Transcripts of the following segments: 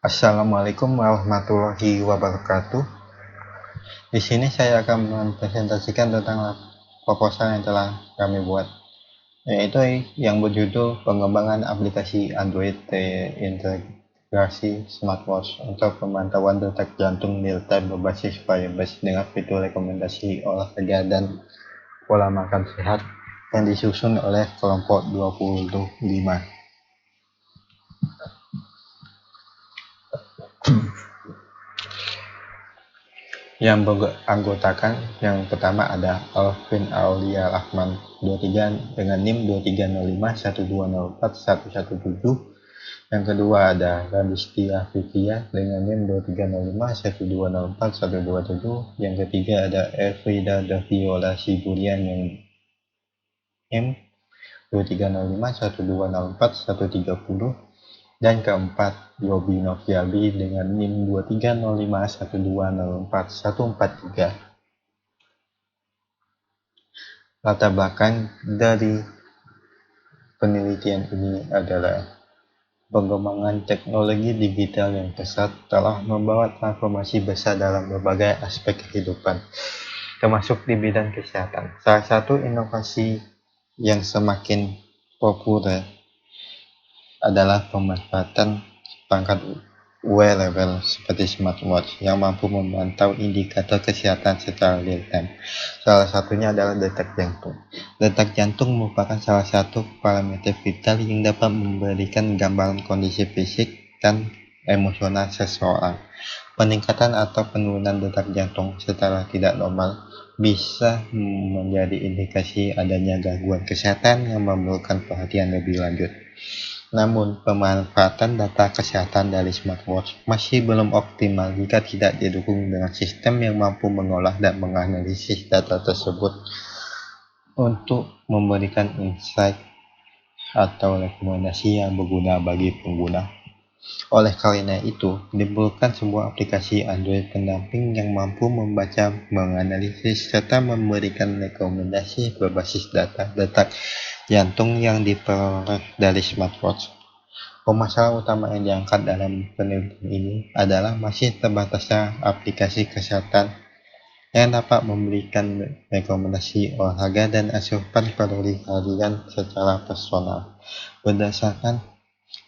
Assalamualaikum warahmatullahi wabarakatuh. Di sini saya akan mempresentasikan tentang proposal yang telah kami buat, yaitu yang berjudul pengembangan aplikasi Android terintegrasi smartwatch untuk pemantauan detak jantung real-time berbasis Firebase dengan fitur rekomendasi olahraga dan pola makan sehat yang disusun oleh kelompok 25. Yang beranggotakan yang pertama ada Alvin Aulia Rahman 23 dengan NIM 230512041117. Yang kedua ada Radistia Vivia dengan NIM 230512041127. Yang ketiga ada Elfrida Daviola Siburian yang NIM 230512041130. Dan keempat, Yobi Noviabi dengan NIM 230512041143. Latar belakang dari penelitian ini adalah pengembangan teknologi digital yang pesat telah membawa transformasi besar dalam berbagai aspek kehidupan, termasuk di bidang kesehatan. Salah satu inovasi yang semakin populer adalah pemanfaatan perangkat wearable seperti smartwatch yang mampu memantau indikator kesehatan secara real-time. Salah satunya adalah detak jantung. Detak jantung merupakan salah satu parameter vital yang dapat memberikan gambaran kondisi fisik dan emosional seseorang. Peningkatan atau penurunan detak jantung secara tidak normal bisa menjadi indikasi adanya gangguan kesehatan yang memerlukan perhatian lebih lanjut. Namun, pemanfaatan data kesehatan dari smartwatch masih belum optimal jika tidak didukung dengan sistem yang mampu mengolah dan menganalisis data tersebut untuk memberikan insight atau rekomendasi yang berguna bagi pengguna. Oleh karena itu, diperlukan sebuah aplikasi Android pendamping yang mampu membaca, menganalisis, serta memberikan rekomendasi berbasis data detak jantung yang diperoleh dari smartwatch. Permasalahan utama yang diangkat dalam penelitian ini adalah masih terbatasnya aplikasi kesehatan yang dapat memberikan rekomendasi olahraga dan asupan kalori harian secara personal berdasarkan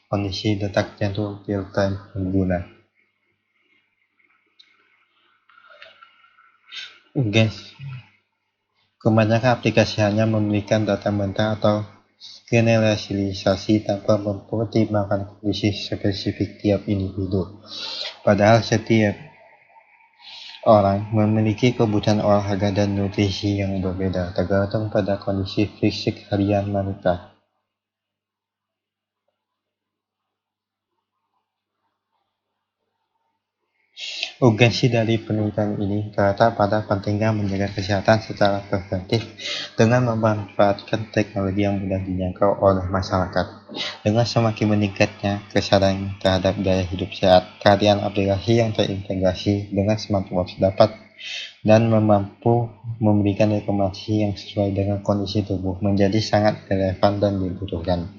kondisi detak jantung real-time pengguna. Kebanyakan aplikasi hanya memberikan data mentah atau generalisasi tanpa mempertimbangkan kondisi spesifik tiap individu. Padahal setiap orang memiliki kebutuhan olahraga dan nutrisi yang berbeda, tergantung pada kondisi fisik harian mereka. Urgensi dari penelitian ini terletak pada pentingnya menjaga kesehatan secara preventif dengan memanfaatkan teknologi yang mudah dijangkau oleh masyarakat. Dengan semakin meningkatnya kesadaran terhadap gaya hidup sehat, kehadiran aplikasi yang terintegrasi dengan smartwatch dapat dan mampu memberikan rekomendasi yang sesuai dengan kondisi tubuh menjadi sangat relevan dan dibutuhkan.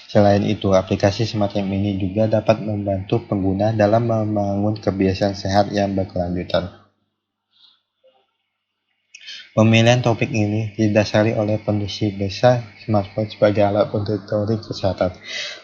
Selain itu, aplikasi semacam ini juga dapat membantu pengguna dalam membangun kebiasaan sehat yang berkelanjutan. Pemilihan topik ini didasari oleh kondisi besar smartwatch sebagai alat monitoring kesehatan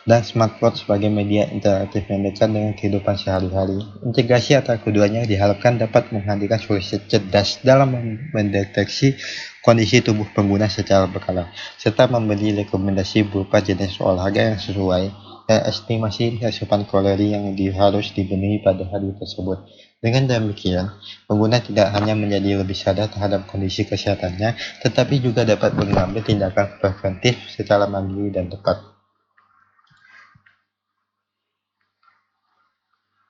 dan smartwatch sebagai media interaktif yang dekat dengan kehidupan sehari-hari. Integrasi antara keduanya diharapkan dapat menghadirkan solusi cerdas dalam mendeteksi kondisi tubuh pengguna secara berkala, serta memberi rekomendasi berupa jenis olahraga yang sesuai dan estimasi asupan kalori yang harus dipenuhi pada hari tersebut. Dengan demikian, pengguna tidak hanya menjadi lebih sadar terhadap kondisi kesehatannya, tetapi juga dapat mengambil tindakan preventif secara mandiri dan tepat.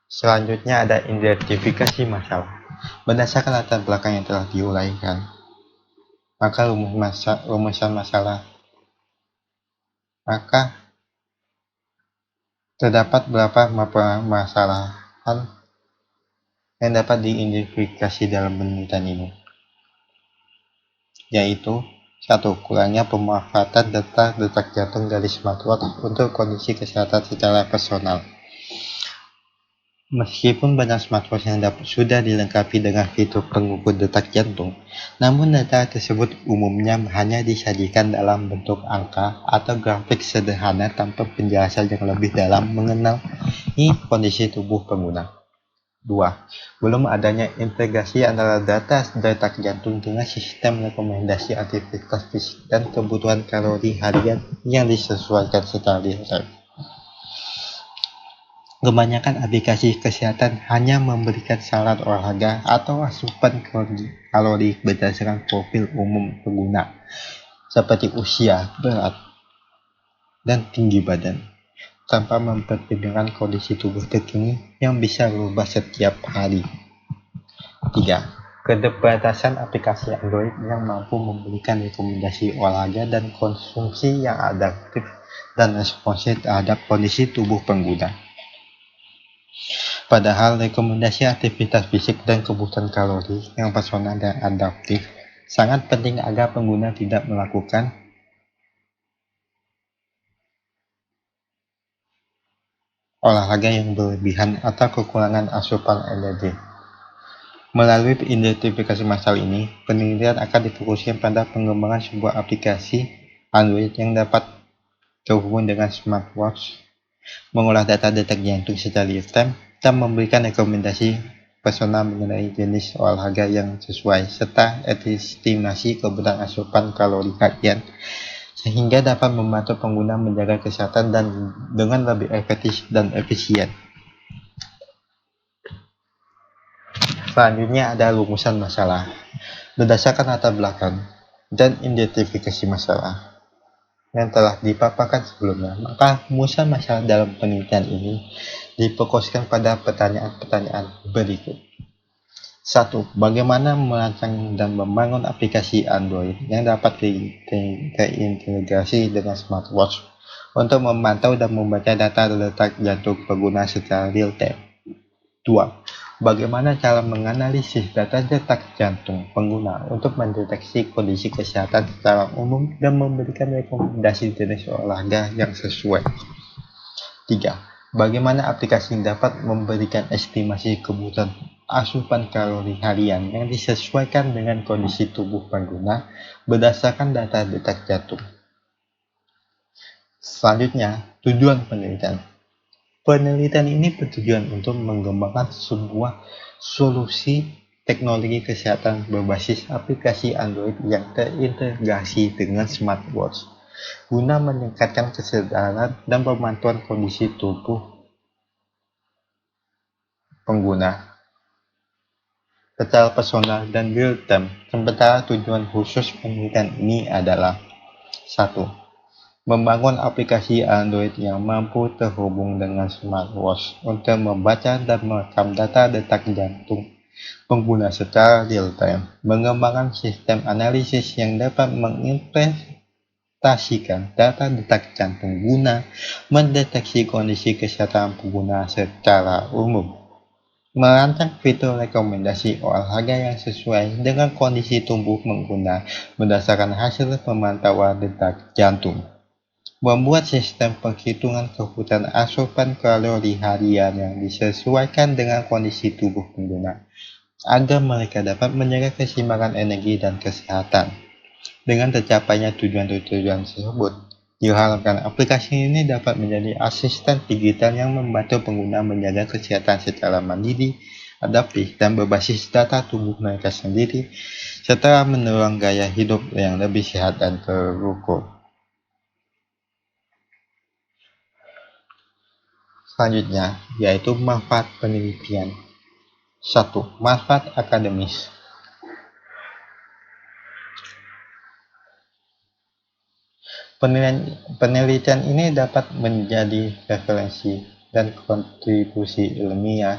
Selanjutnya ada identifikasi masalah. Berdasarkan latar belakang yang telah diuraikan, maka rumusan masalah terdapat beberapa permasalahan yang dapat diidentifikasi dalam penelitian ini, yaitu 1. Kurangnya pemanfaatan data detak jantung dari smartwatch untuk kondisi kesehatan secara personal. Meskipun banyak smartwatch yang sudah dilengkapi dengan fitur pengukur detak jantung, namun data tersebut umumnya hanya disajikan dalam bentuk angka atau grafik sederhana tanpa penjelasan yang lebih dalam mengenai kondisi tubuh pengguna. 2. Belum adanya integrasi antara data detak jantung dengan sistem rekomendasi aktivitas fisik dan kebutuhan kalori harian yang disesuaikan secara real-time. Kebanyakan aplikasi kesehatan hanya memberikan saran olahraga atau asupan kalori berdasarkan profil umum pengguna, seperti usia, berat, dan tinggi badan, tanpa mempertimbangkan kondisi tubuh terkini yang bisa berubah setiap hari. 3. Keterbatasan aplikasi Android yang mampu memberikan rekomendasi olahraga dan konsumsi yang adaptif dan responsif terhadap kondisi tubuh pengguna. Padahal rekomendasi aktivitas fisik dan kebutuhan kalori yang personal dan adaptif sangat penting agar pengguna tidak melakukan olahraga yang berlebihan atau kekurangan asupan energi. Melalui identifikasi masalah ini, penelitian akan difokuskan pada pengembangan sebuah aplikasi Android yang dapat terhubung dengan smartwatch, mengolah data detak jantung secara real-time, dan memberikan rekomendasi personal mengenai jenis olahraga yang sesuai, serta estimasi kebutuhan asupan kalori harian, sehingga dapat membantu pengguna menjaga kesehatan dan dengan lebih efektif dan efisien. Selanjutnya ada rumusan masalah. Berdasarkan latar belakang dan identifikasi masalah yang telah dipaparkan sebelumnya, maka rumusan masalah dalam penelitian ini difokuskan pada pertanyaan-pertanyaan berikut. 1. Bagaimana merancang dan membangun aplikasi Android yang dapat terintegrasi dengan smartwatch untuk memantau dan membaca data detak jantung pengguna secara real-time. 2. Bagaimana cara menganalisis data detak jantung pengguna untuk mendeteksi kondisi kesehatan secara umum dan memberikan rekomendasi jenis olahraga yang sesuai. 3. Bagaimana aplikasi dapat memberikan estimasi kebutuhan asupan kalori harian yang disesuaikan dengan kondisi tubuh pengguna berdasarkan data detak jantung. Selanjutnya, tujuan penelitian. Penelitian ini bertujuan untuk mengembangkan sebuah solusi teknologi kesehatan berbasis aplikasi Android yang terintegrasi dengan smartwatch, guna meningkatkan kesadaran dan pemantauan kondisi tubuh pengguna secara personal dan real-time. Sementara tujuan khusus penelitian ini adalah 1. Membangun aplikasi Android yang mampu terhubung dengan smartwatch untuk membaca dan merekam data detak jantung pengguna secara real-time. Mengembangkan sistem analisis yang dapat menginterpretasikan data detak jantung guna mendeteksi kondisi kesehatan pengguna secara umum. Merancang fitur rekomendasi olahraga yang sesuai dengan kondisi tubuh pengguna berdasarkan hasil pemantauan detak jantung. Membuat sistem penghitungan kebutuhan asupan kalori harian yang disesuaikan dengan kondisi tubuh pengguna, agar mereka dapat menjaga keseimbangan energi dan kesehatan. Dengan tercapainya tujuan-tujuan tersebut, diharapkan aplikasi ini dapat menjadi asisten digital yang membantu pengguna menjaga kesehatan secara mandiri, adaptif, dan berbasis data tubuh mereka sendiri, serta mendorong gaya hidup yang lebih sehat dan terukur. Selanjutnya, yaitu manfaat penelitian. 1. Manfaat akademis. Penelitian ini dapat menjadi referensi dan kontribusi ilmiah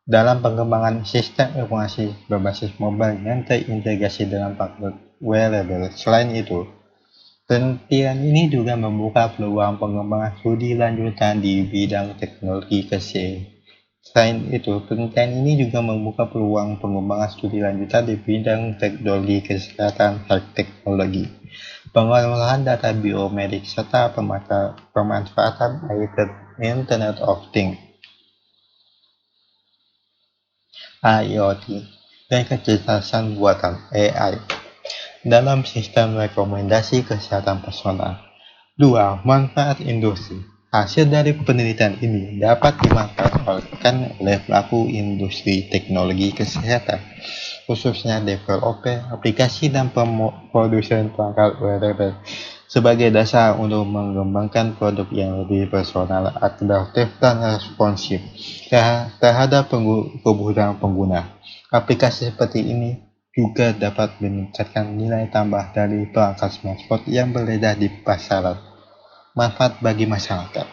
dalam pengembangan sistem informasi berbasis mobile yang terintegrasi dengan platform wearable. Selain itu, penelitian ini juga membuka peluang pengembangan studi lanjutan di bidang teknologi kesehatan Selain itu, penelitian ini juga membuka peluang pengembangan studi lanjutan di bidang teknologi kesehatan dan teknologi, pengolahan data biomedik, serta pemanfaatan Internet of Things (IoT) dan kecerdasan buatan (AI) dalam sistem rekomendasi kesehatan personal. 2. Manfaat industri. Hasil dari penelitian ini dapat dimanfaatkan oleh pelaku industri teknologi kesehatan, khususnya developer aplikasi dan produsen perangkat wearable, sebagai dasar untuk mengembangkan produk yang lebih personal, adaptif, dan responsif terhadap kebutuhan pengguna. Aplikasi seperti ini juga dapat meningkatkan nilai tambah dari perangkat smartphone yang beredar di pasaran. Manfaat bagi masyarakat.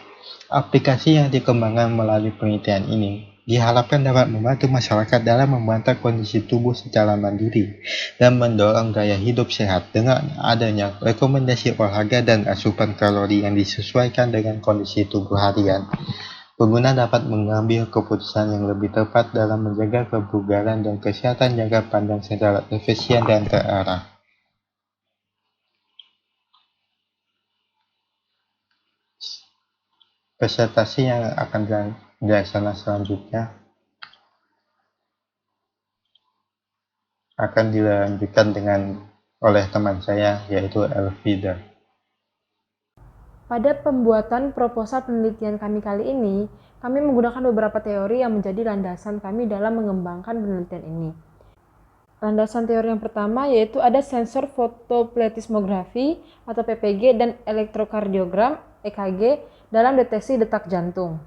Aplikasi yang dikembangkan melalui penelitian ini diharapkan dapat membantu masyarakat dalam memantau kondisi tubuh secara mandiri dan mendorong gaya hidup sehat dengan adanya rekomendasi olahraga dan asupan kalori yang disesuaikan dengan kondisi tubuh harian. Pengguna dapat mengambil keputusan yang lebih tepat dalam menjaga kebugaran dan kesehatan jangka panjang secara efisien dan terarah. Presentasi yang akan dilaksanakan selanjutnya akan dilanjutkan oleh teman saya, yaitu Elvida. Pada pembuatan proposal penelitian kami kali ini, kami menggunakan beberapa teori yang menjadi landasan kami dalam mengembangkan penelitian ini. Landasan teori yang pertama yaitu ada sensor fotoplethysmography atau PPG dan elektrokardiogram EKG dalam deteksi detak jantung.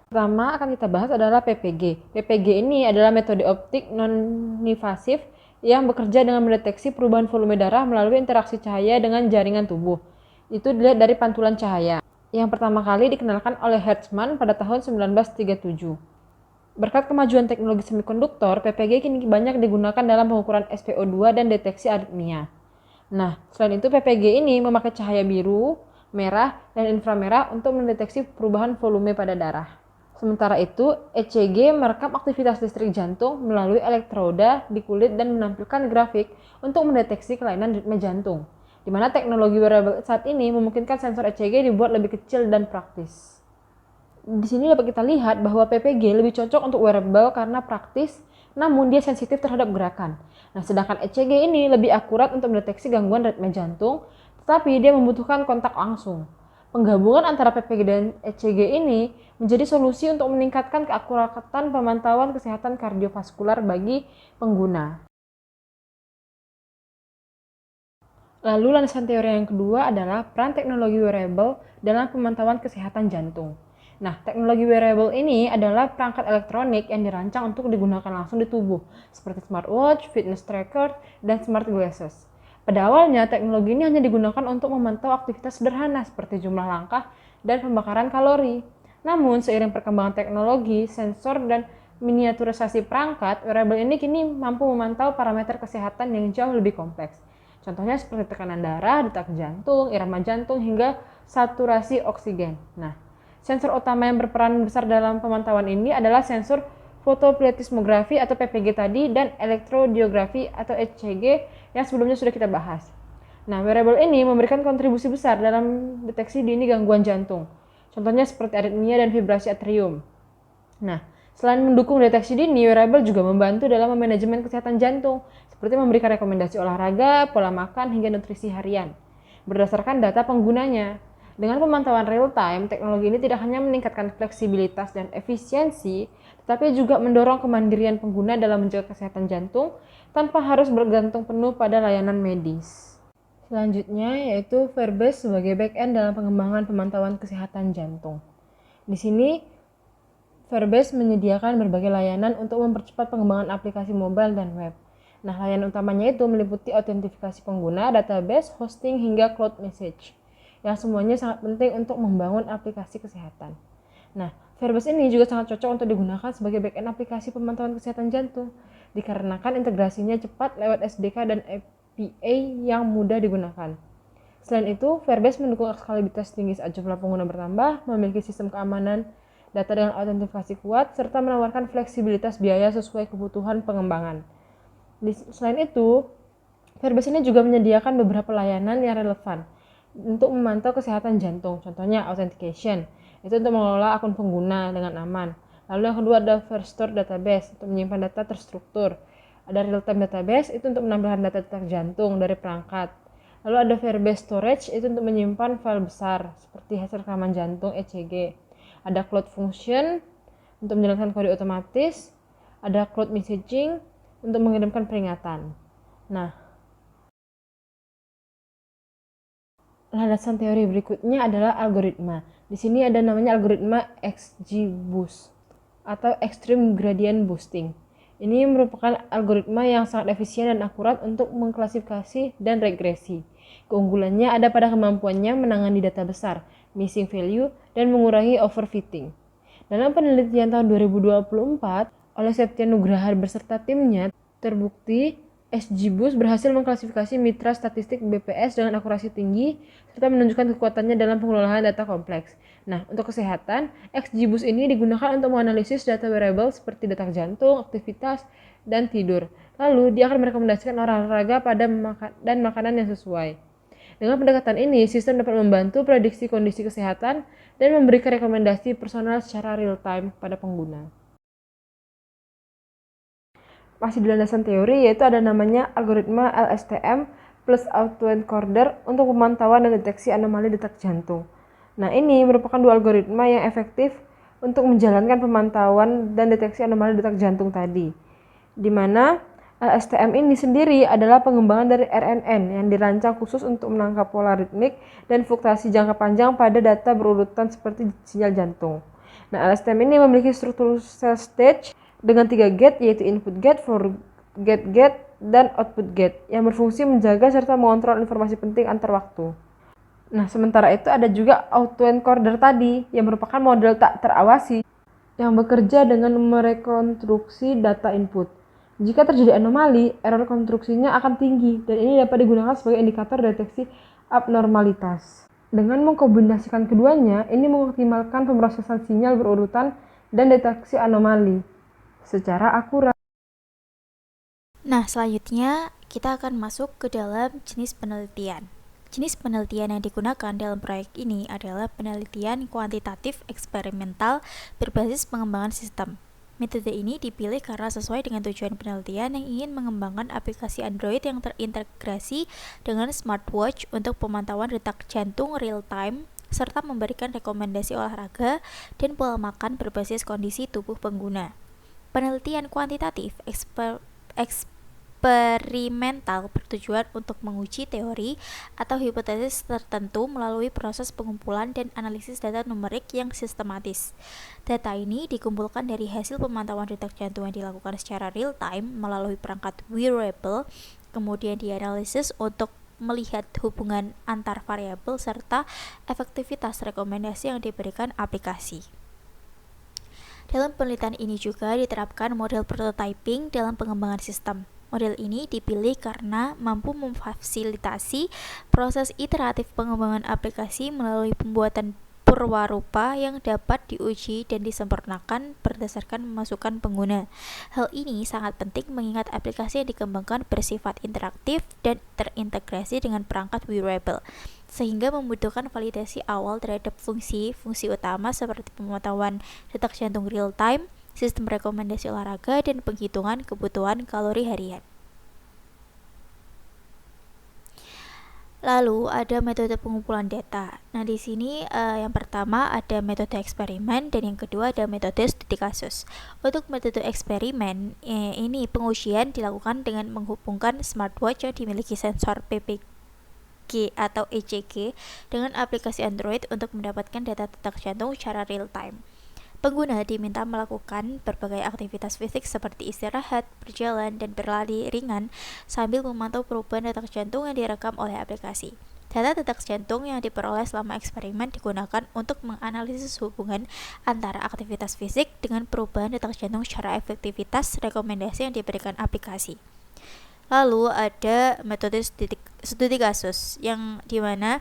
Pertama akan kita bahas adalah PPG. PPG ini adalah metode optik non-invasif yang bekerja dengan mendeteksi perubahan volume darah melalui interaksi cahaya dengan jaringan tubuh. Itu dilihat dari pantulan cahaya, yang pertama kali dikenalkan oleh Hertzman pada tahun 1937. Berkat kemajuan teknologi semikonduktor, PPG kini banyak digunakan dalam pengukuran SpO2 dan deteksi aritmia. Nah, selain itu PPG ini memakai cahaya biru, merah, dan inframerah untuk mendeteksi perubahan volume pada darah. Sementara itu, ECG merekam aktivitas listrik jantung melalui elektroda di kulit dan menampilkan grafik untuk mendeteksi kelainan ritme jantung, di mana teknologi wearable saat ini memungkinkan sensor ECG dibuat lebih kecil dan praktis. Di sini dapat kita lihat bahwa PPG lebih cocok untuk wearable karena praktis, namun dia sensitif terhadap gerakan. Nah, sedangkan ECG ini lebih akurat untuk mendeteksi gangguan ritme jantung, tetapi dia membutuhkan kontak langsung. Penggabungan antara PPG dan ECG ini menjadi solusi untuk meningkatkan keakuratan pemantauan kesehatan kardiovaskular bagi pengguna. Lalu landasan teori yang kedua adalah peran teknologi wearable dalam pemantauan kesehatan jantung. Nah, teknologi wearable ini adalah perangkat elektronik yang dirancang untuk digunakan langsung di tubuh, seperti smartwatch, fitness tracker, dan smart glasses. Pada awalnya, teknologi ini hanya digunakan untuk memantau aktivitas sederhana seperti jumlah langkah dan pembakaran kalori. Namun, seiring perkembangan teknologi, sensor, dan miniaturisasi perangkat, wearable ini kini mampu memantau parameter kesehatan yang jauh lebih kompleks. Contohnya seperti tekanan darah, detak jantung, irama jantung, hingga saturasi oksigen. Nah, sensor utama yang berperan besar dalam pemantauan ini adalah sensor fotoplethysmography atau PPG tadi dan elektrodiografi atau ECG yang sebelumnya sudah kita bahas. Nah, wearable ini memberikan kontribusi besar dalam deteksi dini gangguan jantung. Contohnya seperti aritmia dan vibrasi atrium. Nah, selain mendukung deteksi dini, wearable juga membantu dalam manajemen kesehatan jantung, seperti memberikan rekomendasi olahraga, pola makan, hingga nutrisi harian, berdasarkan data penggunanya. Dengan pemantauan real-time, teknologi ini tidak hanya meningkatkan fleksibilitas dan efisiensi, tetapi juga mendorong kemandirian pengguna dalam menjaga kesehatan jantung tanpa harus bergantung penuh pada layanan medis. Selanjutnya yaitu Verbase sebagai back-end dalam pengembangan pemantauan kesehatan jantung. Di sini, Verbase menyediakan berbagai layanan untuk mempercepat pengembangan aplikasi mobile dan web. Nah, layanan utamanya itu meliputi autentifikasi pengguna, database, hosting, hingga cloud message, yang semuanya sangat penting untuk membangun aplikasi kesehatan. Nah, Verbase ini juga sangat cocok untuk digunakan sebagai back-end aplikasi pemantauan kesehatan jantung, dikarenakan integrasinya cepat lewat SDK dan API yang mudah digunakan. Selain itu, Verbase mendukung skala tinggi saat jumlah pengguna bertambah, memiliki sistem keamanan data dengan autentikasi kuat, serta menawarkan fleksibilitas biaya sesuai kebutuhan pengembangan. Selain itu, Firebase ini juga menyediakan beberapa layanan yang relevan untuk memantau kesehatan jantung, contohnya authentication, itu untuk mengelola akun pengguna dengan aman. Lalu yang kedua ada Firestore Database, untuk menyimpan data terstruktur. Ada Real-Time Database, itu untuk menampilkan data detak jantung dari perangkat. Lalu ada Firebase Storage, itu untuk menyimpan file besar, seperti hasil rekaman jantung ECG. Ada Cloud Function, untuk menjalankan kode otomatis. Ada Cloud Messaging, untuk mengirimkan peringatan. Nah, landasan teori berikutnya adalah algoritma. Di sini ada namanya algoritma XGBoost atau Extreme Gradient Boosting. Ini merupakan algoritma yang sangat efisien dan akurat untuk mengklasifikasi dan regresi. Keunggulannya ada pada kemampuannya menangani data besar, missing value, dan mengurangi overfitting. Dalam penelitian tahun 2024 oleh Septia Nugraha beserta timnya, terbukti XGBoost berhasil mengklasifikasi mitra statistik BPS dengan akurasi tinggi serta menunjukkan kekuatannya dalam pengelolaan data kompleks. Nah, untuk kesehatan, XGBoost ini digunakan untuk menganalisis data wearable seperti detak jantung, aktivitas, dan tidur. Lalu, dia akan merekomendasikan olahraga dan makanan yang sesuai. Dengan pendekatan ini, sistem dapat membantu prediksi kondisi kesehatan dan memberikan rekomendasi personal secara real-time pada pengguna. Masih di landasan teori, yaitu ada namanya algoritma LSTM plus autoencoder untuk pemantauan dan deteksi anomali detak jantung. Nah, ini merupakan dua algoritma yang efektif untuk menjalankan pemantauan dan deteksi anomali detak jantung tadi. Di mana LSTM ini sendiri adalah pengembangan dari RNN yang dirancang khusus untuk menangkap pola ritmik dan fluktuasi jangka panjang pada data berurutan seperti sinyal jantung. Nah, LSTM ini memiliki struktur cell stage dengan 3 gate, yaitu input gate, forget gate, dan output gate yang berfungsi menjaga serta mengontrol informasi penting antar waktu. Nah, sementara itu ada juga autoencoder tadi yang merupakan model tak terawasi yang bekerja dengan merekonstruksi data input. Jika terjadi anomali, error konstruksinya akan tinggi dan ini dapat digunakan sebagai indikator deteksi abnormalitas. Dengan mengkombinasikan keduanya, ini mengoptimalkan pemrosesan sinyal berurutan dan deteksi anomali secara akurat. Nah, selanjutnya kita akan masuk ke dalam jenis penelitian. Jenis penelitian yang digunakan dalam proyek ini adalah penelitian kuantitatif eksperimental berbasis pengembangan sistem. Metode ini dipilih karena sesuai dengan tujuan penelitian yang ingin mengembangkan aplikasi Android yang terintegrasi dengan smartwatch untuk pemantauan detak jantung real-time serta memberikan rekomendasi olahraga dan pola makan berbasis kondisi tubuh pengguna. Penelitian kuantitatif eksperimental bertujuan untuk menguji teori atau hipotesis tertentu melalui proses pengumpulan dan analisis data numerik yang sistematis. Data ini dikumpulkan dari hasil pemantauan detak jantung yang dilakukan secara real-time melalui perangkat wearable, kemudian dianalisis untuk melihat hubungan antar variabel serta efektivitas rekomendasi yang diberikan aplikasi. Dalam penelitian ini juga diterapkan model prototyping dalam pengembangan sistem. Model ini dipilih karena mampu memfasilitasi proses iteratif pengembangan aplikasi melalui pembuatan purwarupa yang dapat diuji dan disempurnakan berdasarkan masukan pengguna. Hal ini sangat penting mengingat aplikasi yang dikembangkan bersifat interaktif dan terintegrasi dengan perangkat wearable, sehingga membutuhkan validasi awal terhadap fungsi-fungsi utama seperti pemantauan detak jantung real-time, sistem rekomendasi olahraga, dan penghitungan kebutuhan kalori harian. Lalu ada metode pengumpulan data. Nah, di sini yang pertama ada metode eksperimen dan yang kedua ada metode studi kasus. Untuk metode eksperimen ini pengujian dilakukan dengan menghubungkan smartwatch yang dimiliki sensor PPG atau ECG dengan aplikasi Android untuk mendapatkan data detak jantung secara real time. Pengguna diminta melakukan berbagai aktivitas fisik seperti istirahat, berjalan, dan berlari ringan sambil memantau perubahan detak jantung yang direkam oleh aplikasi. Data detak jantung yang diperoleh selama eksperimen digunakan untuk menganalisis hubungan antara aktivitas fisik dengan perubahan detak jantung secara efektivitas rekomendasi yang diberikan aplikasi. Lalu ada metode studi kasus yang dimana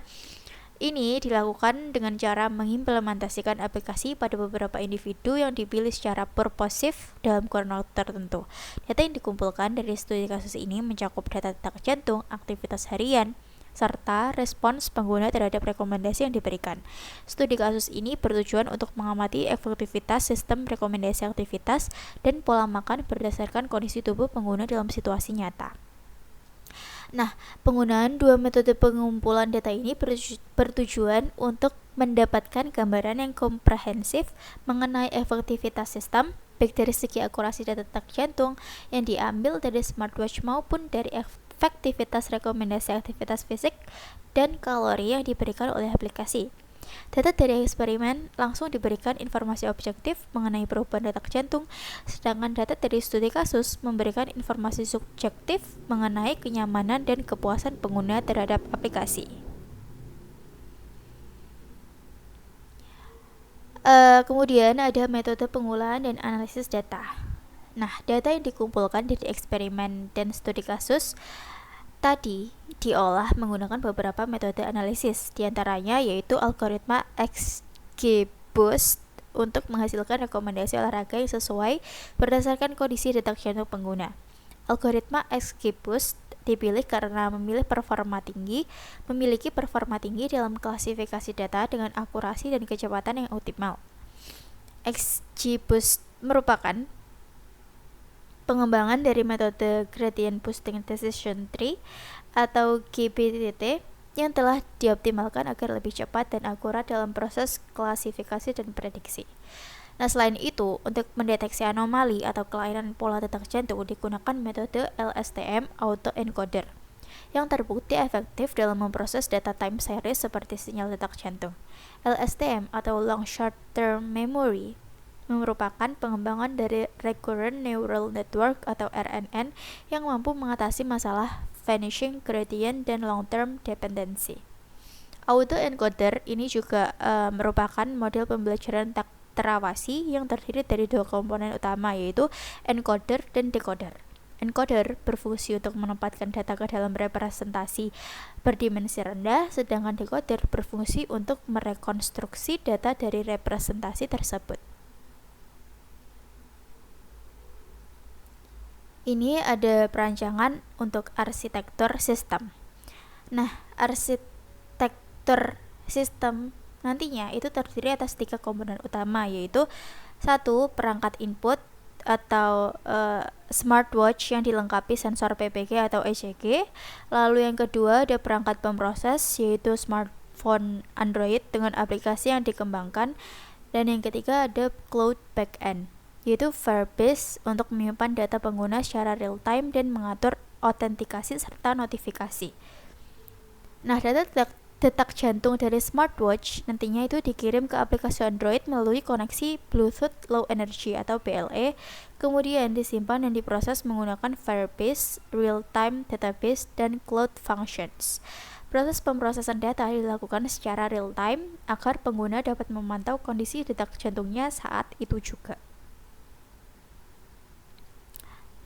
Ini dilakukan dengan cara mengimplementasikan aplikasi pada beberapa individu yang dipilih secara purposif dalam kurun waktu tertentu. Data yang dikumpulkan dari studi kasus ini mencakup data detak jantung, aktivitas harian, serta respons pengguna terhadap rekomendasi yang diberikan. Studi kasus ini bertujuan untuk mengamati efektivitas sistem rekomendasi aktivitas dan pola makan berdasarkan kondisi tubuh pengguna dalam situasi nyata. Nah, penggunaan dua metode pengumpulan data ini bertujuan untuk mendapatkan gambaran yang komprehensif mengenai efektivitas sistem, baik dari segi akurasi data detak jantung yang diambil dari smartwatch maupun dari efektivitas rekomendasi aktivitas fisik dan kalori yang diberikan oleh aplikasi. Data dari eksperimen langsung diberikan informasi objektif mengenai perubahan detak jantung, sedangkan data dari studi kasus memberikan informasi subjektif mengenai kenyamanan dan kepuasan pengguna terhadap aplikasi. Kemudian ada metode pengolahan dan analisis data. Nah, data yang dikumpulkan dari eksperimen dan studi kasus tadi diolah menggunakan beberapa metode analisis, diantaranya yaitu algoritma XGBoost untuk menghasilkan rekomendasi olahraga yang sesuai berdasarkan kondisi detak jantung pengguna. Algoritma XGBoost dipilih karena memiliki performa tinggi dalam klasifikasi data dengan akurasi dan kecepatan yang optimal. XGBoost merupakan pengembangan dari metode Gradient Boosting Decision Tree atau GBDT yang telah dioptimalkan agar lebih cepat dan akurat dalam proses klasifikasi dan prediksi. Nah, selain itu, untuk mendeteksi anomali atau kelainan pola detak jantung digunakan metode LSTM autoencoder yang terbukti efektif dalam memproses data time series seperti sinyal detak jantung. LSTM atau Long Short Term Memory merupakan pengembangan dari Recurrent Neural Network atau RNN yang mampu mengatasi masalah vanishing gradient dan long-term dependency. Autoencoder ini juga merupakan model pembelajaran terawasi yang terdiri dari dua komponen utama, yaitu encoder dan decoder. Encoder berfungsi untuk menempatkan data ke dalam representasi berdimensi rendah, sedangkan decoder berfungsi untuk merekonstruksi data dari representasi tersebut. Ini ada perancangan untuk arsitektur sistem. Nah, arsitektur sistem nantinya itu terdiri atas 3 komponen utama, yaitu 1. Perangkat input atau smartwatch yang dilengkapi sensor PPG atau ECG. Lalu yang kedua ada perangkat pemroses, yaitu smartphone Android dengan aplikasi yang dikembangkan. Dan yang ketiga ada cloud backend, yaitu Firebase untuk menyimpan data pengguna secara real time dan mengatur autentikasi serta notifikasi. Nah, data detak jantung dari smartwatch nantinya itu dikirim ke aplikasi Android melalui koneksi Bluetooth Low Energy atau BLE, kemudian disimpan dan diproses menggunakan Firebase, Real-Time Database, dan Cloud Functions. Proses pemrosesan data dilakukan secara real time agar pengguna dapat memantau kondisi detak jantungnya saat itu juga.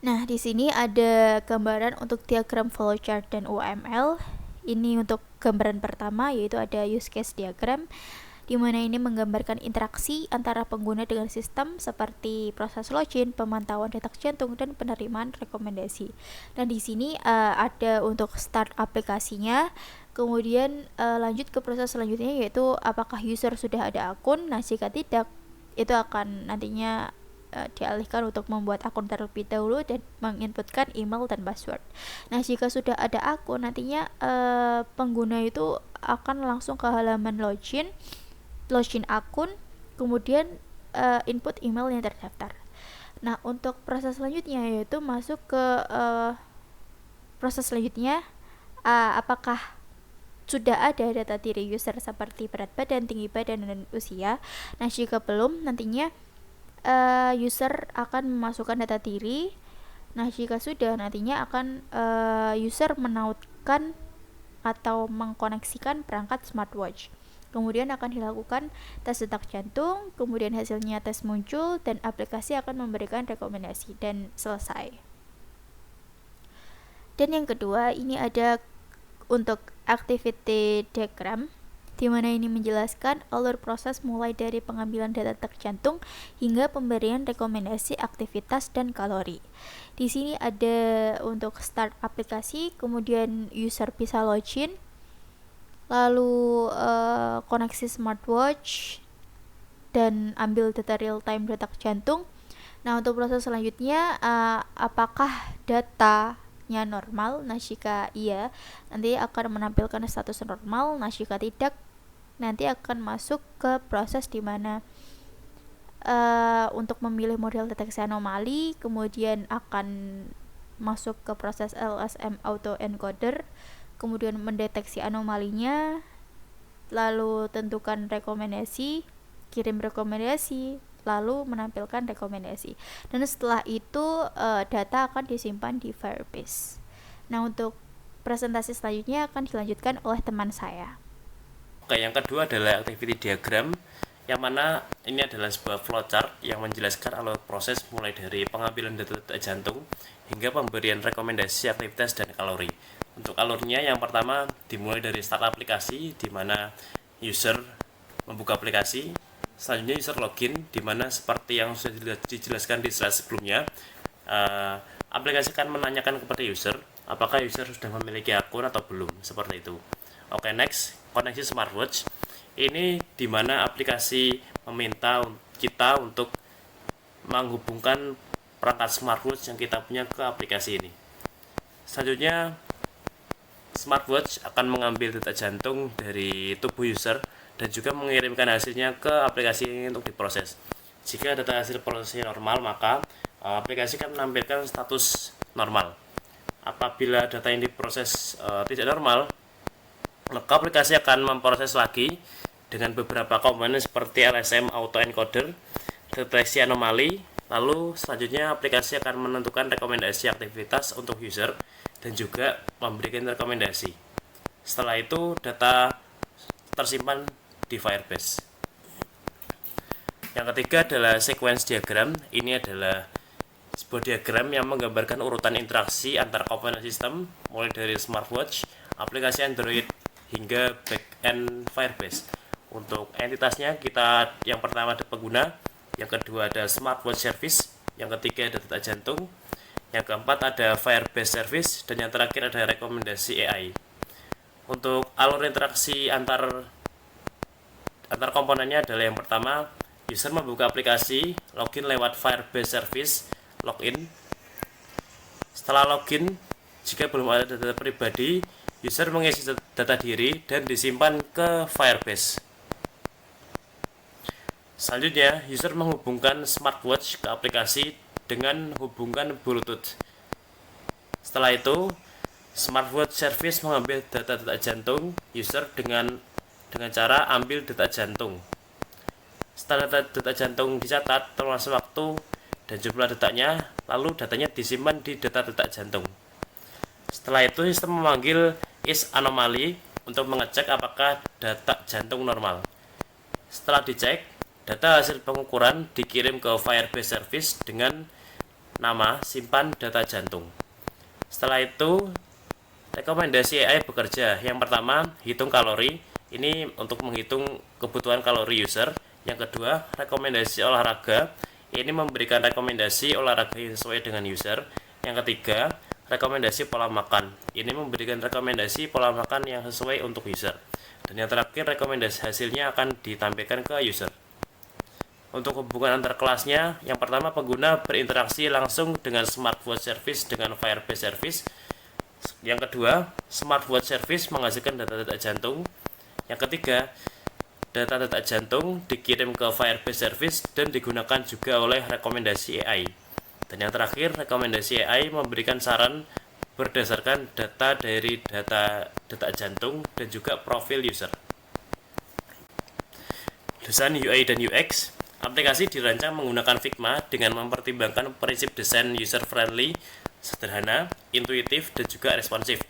Nah, di sini ada gambaran untuk diagram flowchart dan UML. Ini untuk gambaran pertama, yaitu ada use case diagram, di mana ini menggambarkan interaksi antara pengguna dengan sistem seperti proses login, pemantauan detak jantung, dan penerimaan rekomendasi. Dan di sini ada untuk start aplikasinya, kemudian lanjut ke proses selanjutnya, yaitu apakah user sudah ada akun. Nah, jika tidak, itu akan nantinya dialihkan untuk membuat akun terlebih dahulu dan menginputkan email dan password. Nah, jika sudah ada akun, nantinya pengguna itu akan langsung ke halaman login akun, kemudian input email yang terdaftar. Nah, untuk proses selanjutnya yaitu masuk ke proses selanjutnya, apakah sudah ada data diri user seperti berat badan, tinggi badan, dan usia. Nah, jika belum, nantinya user akan memasukkan data diri. Nah, jika sudah, nantinya akan user menautkan atau mengkoneksikan perangkat smartwatch. Kemudian akan dilakukan tes detak jantung, kemudian hasilnya tes muncul, dan aplikasi akan memberikan rekomendasi, dan selesai. Dan yang kedua, ini ada untuk activity diagram, di mana ini menjelaskan alur proses mulai dari pengambilan data detak jantung hingga pemberian rekomendasi aktivitas dan kalori. Di sini ada untuk start aplikasi, kemudian user bisa login, lalu koneksi smartwatch dan ambil data real time detak jantung. Nah, untuk proses selanjutnya, apakah datanya normal? Nah, jika iya, nanti akan menampilkan status normal. Nah, jika tidak, nanti akan masuk ke proses di mana untuk memilih model deteksi anomali, kemudian akan masuk ke proses LSM autoencoder, kemudian mendeteksi anomalinya, lalu tentukan rekomendasi, kirim rekomendasi, lalu menampilkan rekomendasi, dan setelah itu data akan disimpan di Firebase. Nah, untuk presentasi selanjutnya akan dilanjutkan oleh teman saya. Oke, yang kedua adalah activity diagram, yang mana ini adalah sebuah flowchart yang menjelaskan alur proses mulai dari pengambilan data jantung hingga pemberian rekomendasi aktivitas dan kalori. Untuk alurnya, yang pertama dimulai dari start aplikasi, di mana user membuka aplikasi. Selanjutnya user login, di mana seperti yang sudah dijelaskan di slide sebelumnya, aplikasi akan menanyakan kepada user apakah user sudah memiliki akun atau belum, seperti itu. Oke, next, koneksi smartwatch. Ini di mana aplikasi meminta kita untuk menghubungkan perangkat smartwatch yang kita punya ke aplikasi ini. Selanjutnya, smartwatch akan mengambil detak jantung dari tubuh user dan juga mengirimkan hasilnya ke aplikasi ini untuk diproses. Jika data hasil prosesnya normal, maka aplikasi akan menampilkan status normal. Apabila data yang diproses tidak normal, maka aplikasi akan memproses lagi dengan beberapa komponen seperti LSM autoencoder, deteksi anomali, lalu selanjutnya aplikasi akan menentukan rekomendasi aktivitas untuk user dan juga memberikan rekomendasi. Setelah itu, data tersimpan di Firebase. Yang ketiga adalah sequence diagram. Ini adalah sebuah diagram yang menggambarkan urutan interaksi antar komponen sistem mulai dari smartwatch, aplikasi Android hingga backend Firebase. Untuk entitasnya, kita yang pertama ada pengguna, yang kedua ada smartwatch service, yang ketiga ada detak jantung, yang keempat ada Firebase service, dan yang terakhir ada rekomendasi AI. Untuk alur interaksi antar komponennya adalah yang pertama, user membuka aplikasi, login lewat Firebase service, login. Setelah login, jika belum ada data pribadi, user mengisi data diri dan disimpan ke Firebase. Selanjutnya, user menghubungkan smartwatch ke aplikasi dengan hubungan Bluetooth. Setelah itu, smartwatch service mengambil data detak jantung user dengan cara ambil detak jantung. Setelah detak jantung dicatat, termasuk waktu dan jumlah detaknya, lalu datanya disimpan di data detak jantung. Setelah itu, sistem memanggil isAnomaly untuk mengecek apakah detak jantung normal. Setelah dicek, data hasil pengukuran dikirim ke Firebase service dengan nama simpan data jantung. Setelah itu, rekomendasi AI bekerja. Yang pertama, hitung kalori. Ini untuk menghitung kebutuhan kalori user. Yang kedua, rekomendasi olahraga. Ini memberikan rekomendasi olahraga yang sesuai dengan user. Yang ketiga, rekomendasi pola makan. Ini memberikan rekomendasi pola makan yang sesuai untuk user. Dan yang terakhir, rekomendasi hasilnya akan ditampilkan ke user. Untuk hubungan antar kelasnya, yang pertama, pengguna berinteraksi langsung dengan smartwatch service dengan Firebase service. Yang kedua, smartwatch service menghasilkan data-data jantung. Yang ketiga, data detak jantung dikirim ke Firebase service dan digunakan juga oleh rekomendasi AI. Dan yang terakhir, rekomendasi AI memberikan saran berdasarkan data dari data detak jantung dan juga profil user. Desain UI dan UX. Aplikasi dirancang menggunakan Figma dengan mempertimbangkan prinsip desain user-friendly, sederhana, intuitif, dan juga responsif.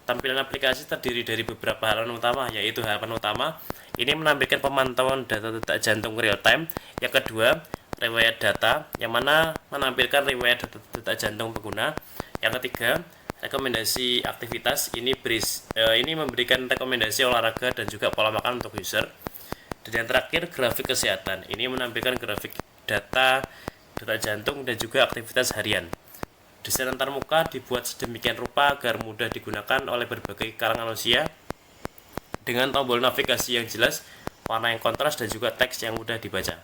Tampilan aplikasi terdiri dari beberapa halaman utama, yaitu halaman utama ini menampilkan pemantauan data detak jantung real time. Yang kedua, riwayat data, yang mana menampilkan riwayat data detak jantung pengguna. Yang ketiga, Rekomendasi aktivitas ini memberikan rekomendasi olahraga dan juga pola makan untuk user. Dan yang terakhir, grafik kesehatan. Ini menampilkan grafik data jantung dan juga aktivitas harian. Desain antarmuka dibuat sedemikian rupa agar mudah digunakan oleh berbagai kalangan usia dengan tombol navigasi yang jelas, warna yang kontras, dan juga teks yang mudah dibaca.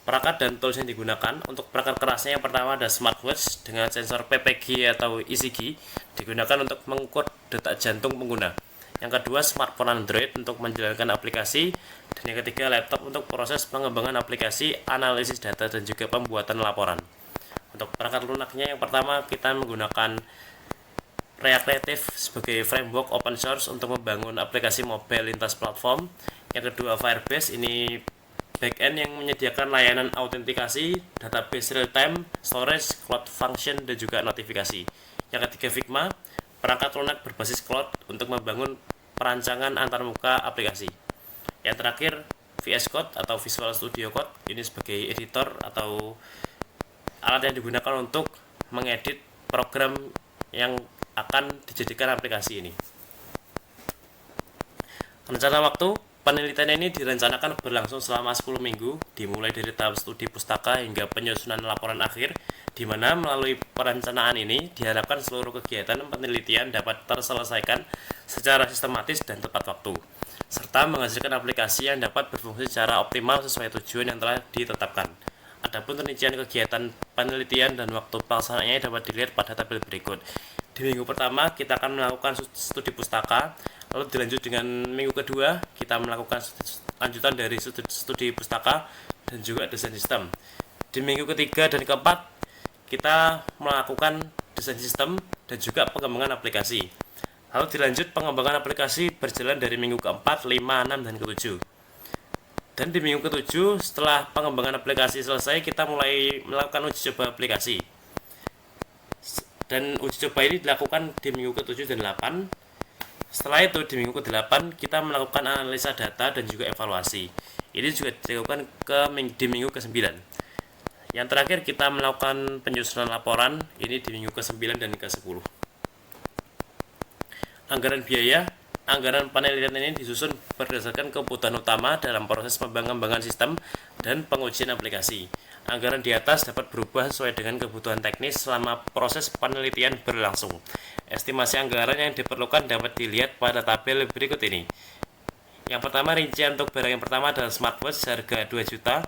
Perangkat dan tools yang digunakan untuk perangkat kerasnya yang pertama ada smartwatch dengan sensor PPG atau ECG digunakan untuk mengukur detak jantung pengguna. Yang kedua, smartphone Android untuk menjalankan aplikasi, dan yang ketiga, laptop untuk proses pengembangan aplikasi, analisis data, dan juga pembuatan laporan. Untuk perangkat lunaknya yang pertama kita menggunakan React Native sebagai framework open source untuk membangun aplikasi mobile lintas platform. Yang kedua, Firebase, ini backend yang menyediakan layanan autentikasi, database real-time, storage, cloud function, dan juga notifikasi. Yang ketiga, Figma, perangkat lunak berbasis cloud untuk membangun perancangan antarmuka aplikasi. Yang terakhir, VS Code atau Visual Studio Code, ini sebagai editor atau alat yang digunakan untuk mengedit program yang akan dijadikan aplikasi ini. Rencana waktu penelitian ini direncanakan berlangsung selama 10 minggu, dimulai dari tahap studi pustaka hingga penyusunan laporan akhir, di mana melalui perencanaan ini diharapkan seluruh kegiatan penelitian dapat terselesaikan secara sistematis dan tepat waktu, serta menghasilkan aplikasi yang dapat berfungsi secara optimal sesuai tujuan yang telah ditetapkan. Adapun rincian kegiatan penelitian dan waktu pelaksanaannya dapat dilihat pada tabel berikut. Di minggu pertama kita akan melakukan studi pustaka, lalu dilanjut dengan minggu kedua kita melakukan lanjutan dari studi pustaka dan juga desain sistem. Di minggu ketiga dan keempat kita melakukan desain sistem dan juga pengembangan aplikasi. Lalu dilanjut pengembangan aplikasi berjalan dari minggu keempat, 5, 6, dan ke-7. Dan di minggu ke-7 setelah pengembangan aplikasi selesai kita mulai melakukan uji coba aplikasi. Dan uji coba ini dilakukan di minggu ke-7 dan 8. Setelah itu di minggu ke-8 kita melakukan analisa data dan juga evaluasi. Ini juga dilakukan di minggu ke-9. Yang terakhir kita melakukan penyusunan laporan, ini di minggu ke-9 dan ke-10. Anggaran biaya. Anggaran penelitian ini disusun berdasarkan kebutuhan utama dalam proses pengembangan sistem dan pengujian aplikasi. Anggaran di atas dapat berubah sesuai dengan kebutuhan teknis selama proses penelitian berlangsung. Estimasi anggaran yang diperlukan dapat dilihat pada tabel berikut ini. Yang pertama, rincian untuk barang yang pertama adalah smartwatch harga 2 juta.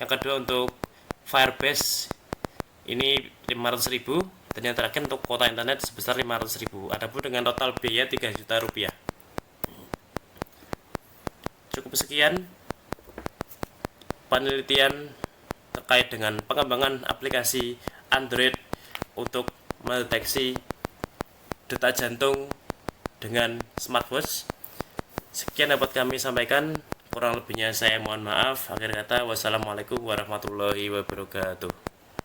Yang kedua untuk Firebase ini 500.000, dan yang terakhir untuk kuota internet sebesar 500.000. Adapun dengan total biaya 3 juta rupiah. Cukup sekian penelitian terkait dengan pengembangan aplikasi Android untuk mendeteksi detak jantung dengan smartwatch. Sekian dapat kami sampaikan, kurang lebihnya saya mohon maaf. Akhir kata, wassalamualaikum warahmatullahi wabarakatuh.